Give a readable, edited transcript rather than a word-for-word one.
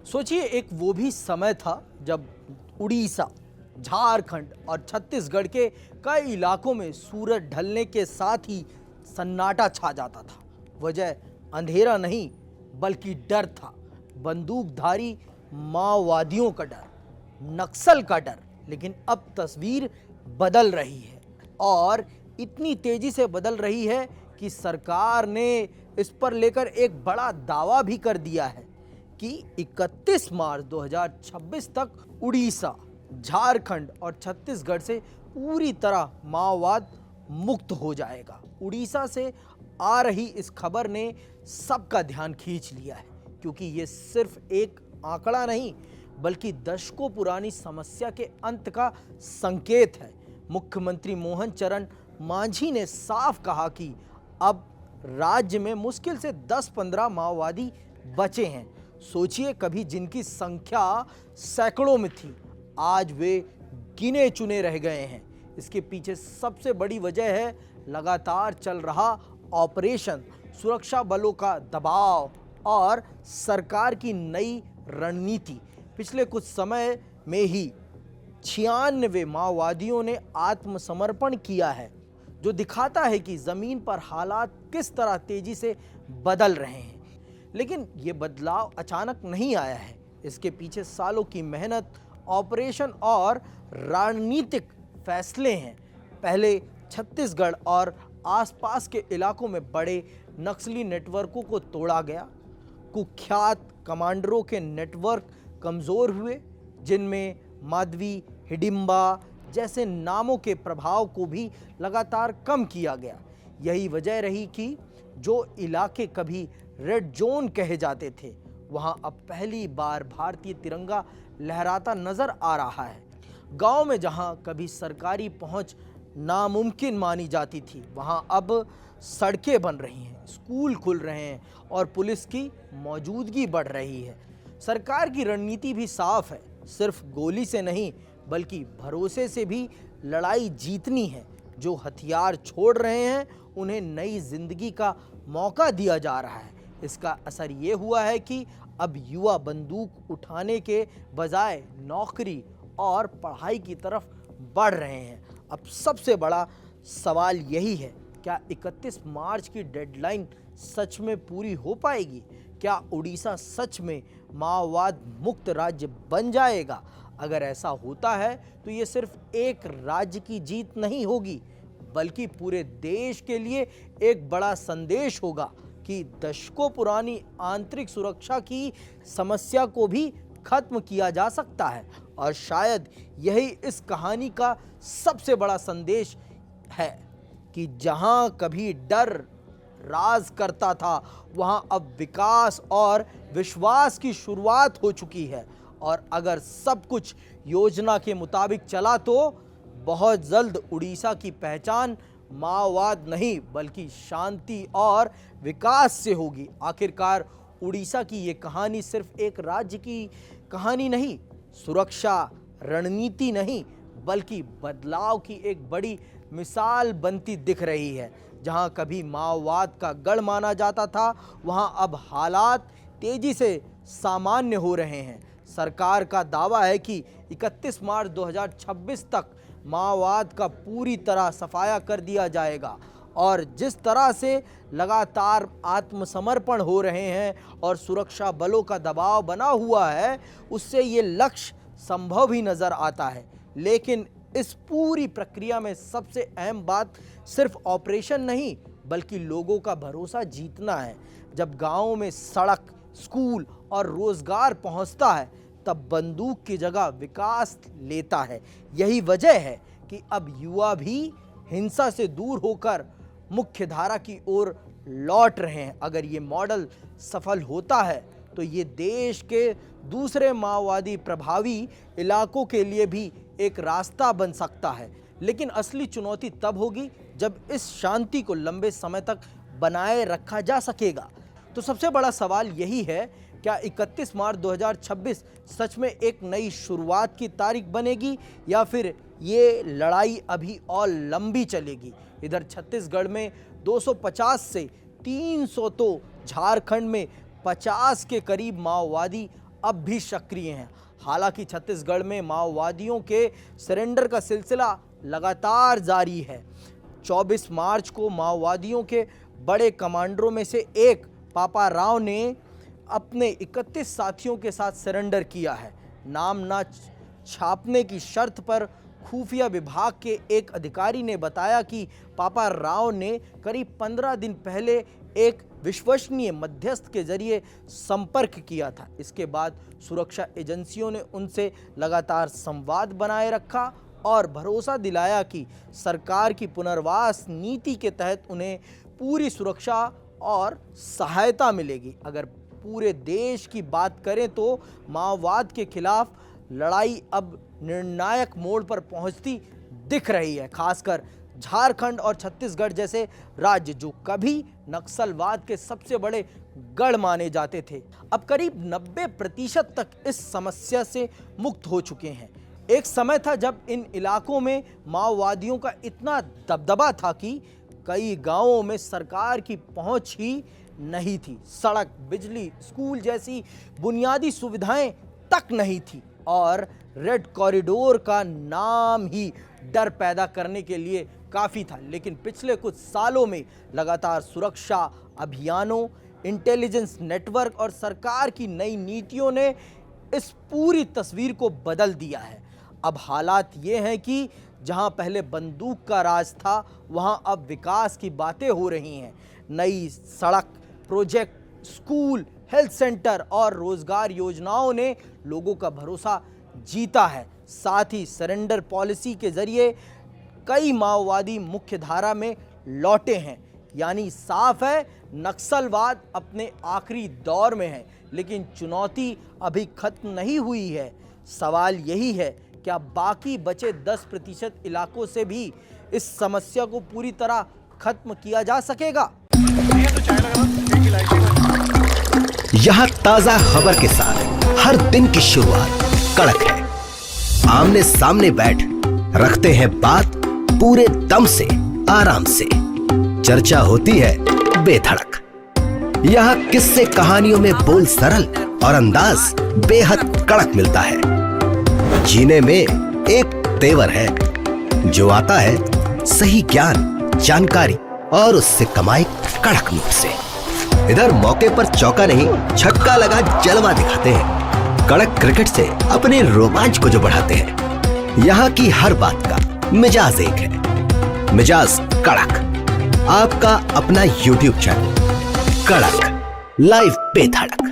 सोचिए, एक वो भी समय था जब उड़ीसा, झारखंड और छत्तीसगढ़ के कई इलाकों में सूरज ढलने के साथ ही सन्नाटा छा जाता था। वजह अंधेरा नहीं, बल्कि डर था। बंदूकधारी माओवादियों का डर, नक्सल का डर। लेकिन अब तस्वीर बदल रही है, और इतनी तेजी से बदल रही है कि सरकार ने इस पर लेकर एक बड़ा दावा भी कर दिया है कि 31 मार्च 2026 तक उड़ीसा, झारखंड और छत्तीसगढ़ से पूरी तरह माओवाद मुक्त हो जाएगा। उड़ीसा से आ रही इस खबर ने सबका ध्यान खींच लिया है, क्योंकि ये सिर्फ एक आंकड़ा नहीं, बल्कि दशकों पुरानी समस्या के अंत का संकेत है। मुख्यमंत्री मोहन चरण मांझी ने साफ कहा कि अब राज्य में मुश्किल से 10-15 माओवादी बचे हैं। सोचिए, कभी जिनकी संख्या सैकड़ों में थी, आज वे गिने चुने रह गए हैं। इसके पीछे सबसे बड़ी वजह है लगातार चल रहा ऑपरेशन, सुरक्षा बलों का दबाव और सरकार की नई रणनीति। पिछले कुछ समय में ही 96 माओवादियों ने आत्मसमर्पण किया है, जो दिखाता है कि जमीन पर हालात किस तरह तेजी से बदल रहे हैं। लेकिन ये बदलाव अचानक नहीं आया है। इसके पीछे सालों की मेहनत, ऑपरेशन और रणनीतिक फैसले हैं। पहले छत्तीसगढ़ और आसपास के इलाकों में बड़े नक्सली नेटवर्कों को तोड़ा गया। कुख्यात कमांडरों के नेटवर्क कमज़ोर हुए, जिनमें माधवी, हिडिंबा जैसे नामों के प्रभाव को भी लगातार कम किया गया। यही वजह रही कि जो इलाके कभी रेड जोन कहे जाते थे, वहां अब पहली बार भारतीय तिरंगा लहराता नजर आ रहा है। गांव में जहां कभी सरकारी पहुंच नामुमकिन मानी जाती थी, वहां अब सड़कें बन रही हैं, स्कूल खुल रहे हैं और पुलिस की मौजूदगी बढ़ रही है। सरकार की रणनीति भी साफ है, सिर्फ गोली से नहीं, बल्कि भरोसे से भी लड़ाई जीतनी है। जो हथियार छोड़ रहे हैं, उन्हें नई जिंदगी का मौका दिया जा रहा है। इसका असर ये हुआ है कि अब युवा बंदूक उठाने के बजाय नौकरी और पढ़ाई की तरफ बढ़ रहे हैं। अब सबसे बड़ा सवाल यही है, क्या 31 मार्च की डेडलाइन सच में पूरी हो पाएगी? क्या उड़ीसा सच में माओवाद मुक्त राज्य बन जाएगा? अगर ऐसा होता है तो ये सिर्फ एक राज्य की जीत नहीं होगी, बल्कि पूरे देश के लिए एक बड़ा संदेश होगा कि दशकों पुरानी आंतरिक सुरक्षा की समस्या को भी खत्म किया जा सकता है। और शायद यही इस कहानी का सबसे बड़ा संदेश है कि जहां कभी डर राज करता था, वहां अब विकास और विश्वास की शुरुआत हो चुकी है। और अगर सब कुछ योजना के मुताबिक चला तो बहुत जल्द उड़ीसा की पहचान माओवाद नहीं, बल्कि शांति और विकास से होगी। आखिरकार उड़ीसा की ये कहानी सिर्फ एक राज्य की कहानी नहीं, सुरक्षा रणनीति नहीं, बल्कि बदलाव की एक बड़ी मिसाल बनती दिख रही है। जहां कभी माओवाद का गढ़ माना जाता था, वहां अब हालात तेजी से सामान्य हो रहे हैं। सरकार का दावा है कि 31 मार्च 2026 तक माओवाद का पूरी तरह सफाया कर दिया जाएगा। और जिस तरह से लगातार आत्मसमर्पण हो रहे हैं और सुरक्षा बलों का दबाव बना हुआ है, उससे ये लक्ष्य संभव ही नज़र आता है। लेकिन इस पूरी प्रक्रिया में सबसे अहम बात सिर्फ ऑपरेशन नहीं, बल्कि लोगों का भरोसा जीतना है। जब गाँव में सड़क, स्कूल और रोजगार पहुंचता है, तब बंदूक की जगह विकास लेता है। यही वजह है कि अब युवा भी हिंसा से दूर होकर मुख्य धारा की ओर लौट रहे हैं। अगर ये मॉडल सफल होता है तो ये देश के दूसरे माओवादी प्रभावी इलाकों के लिए भी एक रास्ता बन सकता है। लेकिन असली चुनौती तब होगी जब इस शांति को लंबे समय तक बनाए रखा जा सकेगा। तो सबसे बड़ा सवाल यही है, क्या 31 मार्च 2026 सच में एक नई शुरुआत की तारीख बनेगी, या फिर ये लड़ाई अभी और लंबी चलेगी? इधर छत्तीसगढ़ में 250 से 300 तो झारखंड में 50 के करीब माओवादी अब भी सक्रिय हैं। हालांकि छत्तीसगढ़ में माओवादियों के सरेंडर का सिलसिला लगातार जारी है। 24 मार्च को माओवादियों के बड़े कमांडरों में से एक पापा राव ने अपने 31 साथियों के साथ सरेंडर किया है। नाम न छापने की शर्त पर खुफिया विभाग के एक अधिकारी ने बताया कि पापा राव ने करीब 15 दिन पहले एक विश्वसनीय मध्यस्थ के जरिए संपर्क किया था। इसके बाद सुरक्षा एजेंसियों ने उनसे लगातार संवाद बनाए रखा और भरोसा दिलाया कि सरकार की पुनर्वास नीति के तहत उन्हें पूरी सुरक्षा और सहायता मिलेगी। अगर पूरे देश की बात करें तो माओवाद के खिलाफ लड़ाई अब निर्णायक मोड़ पर पहुंचती दिख रही है। खासकर झारखंड और छत्तीसगढ़ जैसे राज्य जो कभी नक्सलवाद के सबसे बड़े गढ़ माने जाते थे, अब करीब 90% तक इस समस्या से मुक्त हो चुके हैं। एक समय था जब इन इलाकों में माओवादियों का इतना दबदबा था कि कई गांवों में सरकार की पहुंच ही नहीं थी। सड़क, बिजली, स्कूल जैसी बुनियादी सुविधाएं तक नहीं थी और रेड कॉरिडोर का नाम ही डर पैदा करने के लिए काफ़ी था। लेकिन पिछले कुछ सालों में लगातार सुरक्षा अभियानों, इंटेलिजेंस नेटवर्क और सरकार की नई नीतियों ने इस पूरी तस्वीर को बदल दिया है। अब हालात ये हैं कि जहां पहले बंदूक का राज था, वहां अब विकास की बातें हो रही हैं। नई सड़क प्रोजेक्ट, स्कूल, हेल्थ सेंटर और रोजगार योजनाओं ने लोगों का भरोसा जीता है। साथ ही सरेंडर पॉलिसी के जरिए कई माओवादी मुख्य धारा में लौटे हैं। यानी साफ है, नक्सलवाद अपने आखिरी दौर में है, लेकिन चुनौती अभी खत्म नहीं हुई है। सवाल यही है, क्या बाकी बचे 10% इलाकों से भी इस समस्या को पूरी तरह खत्म किया जा सकेगा? यहाँ ताजा खबर के साथ हर दिन की शुरुआत कड़क है। आमने सामने बैठ रखते हैं बात पूरे दम से, आराम से। चर्चा होती है बेधड़क। यहाँ किस्से कहानियों में बोल सरल और अंदाज बेहद कड़क मिलता है। जीने में एक तेवर है जो आता है सही ज्ञान, जानकारी और उससे कमाई कड़क नोट से। इधर मौके पर चौका नहीं, छक्का लगा जलवा दिखाते हैं। कड़क क्रिकेट से अपने रोमांच को जो बढ़ाते हैं। यहाँ की हर बात का मिजाज एक है, मिजाज कड़क। आपका अपना YouTube चैनल कड़क, लाइव बेधड़क।